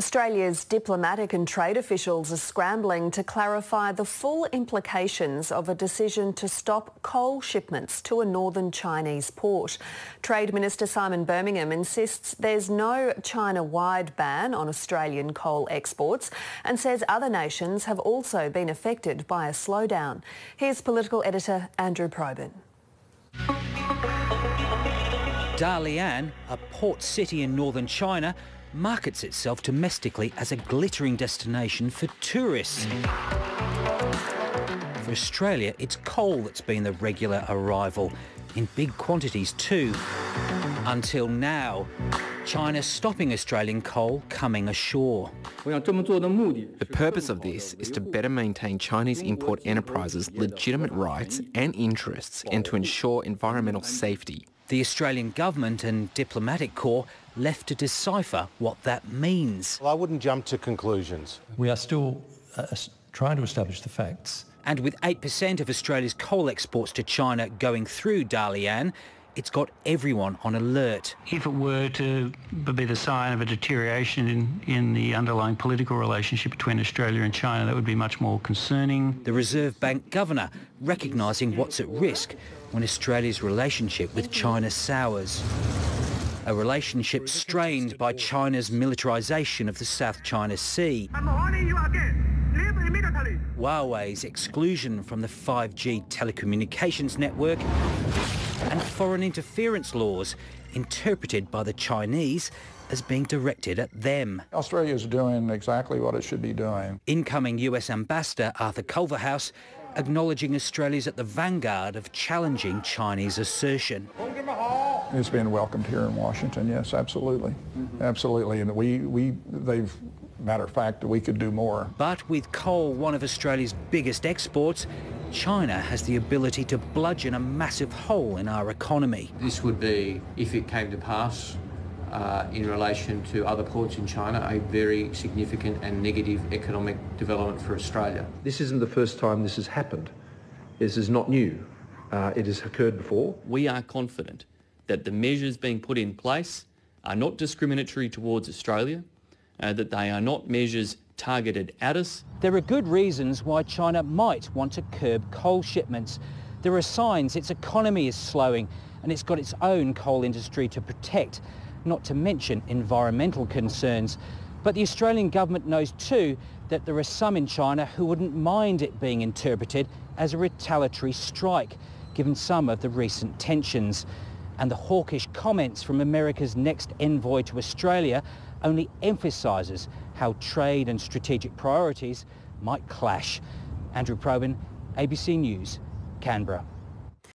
Australia's diplomatic and trade officials are scrambling to clarify the full implications of a decision to stop coal shipments to a northern Chinese port. Trade Minister Simon Birmingham insists there's no China-wide ban on Australian coal exports and says other nations have also been affected by a slowdown. Here's political editor Andrew Probyn. Dalian, a port city in northern China, markets itself domestically as a glittering destination for tourists. For Australia, it's coal that's been the regular arrival, in big quantities too. Until now, China's stopping Australian coal coming ashore. The purpose of this is to better maintain Chinese import enterprises' legitimate rights and interests and to ensure environmental safety. The Australian government and diplomatic corps left to decipher what that means. Well, I wouldn't jump to conclusions. We are still trying to establish the facts. And with 8% of Australia's coal exports to China going through Dalian, it's got everyone on alert. If it were to be the sign of a deterioration in the underlying political relationship between Australia and China, that would be much more concerning. The Reserve Bank governor recognising what's at risk when Australia's relationship with China sours. A relationship strained by China's militarisation of the South China Sea. I'm warning you again. Leave immediately. Huawei's exclusion from the 5G telecommunications network and foreign interference laws interpreted by the Chinese as being directed at them. Australia is doing exactly what it should be doing. Incoming US Ambassador Arthur Culvahouse acknowledging Australia's at the vanguard of challenging Chinese assertion. It's been welcomed here in Washington, yes, absolutely. Absolutely, and matter of fact, we could do more. But with coal one of Australia's biggest exports, China has the ability to bludgeon a massive hole in our economy. This would be, if it came to pass, in relation to other ports in China, a very significant and negative economic development for Australia. This isn't the first time this has happened. This is not new. It has occurred before. We are confident that the measures being put in place are not discriminatory towards Australia, that they are not measures targeted at us. There are good reasons why China might want to curb coal shipments. There are signs its economy is slowing and it's got its own coal industry to protect, not to mention environmental concerns. But the Australian government knows too that there are some in China who wouldn't mind it being interpreted as a retaliatory strike, given some of the recent tensions. And the hawkish comments from America's next envoy to Australia only emphasises how trade and strategic priorities might clash. Andrew Probyn, ABC News, Canberra.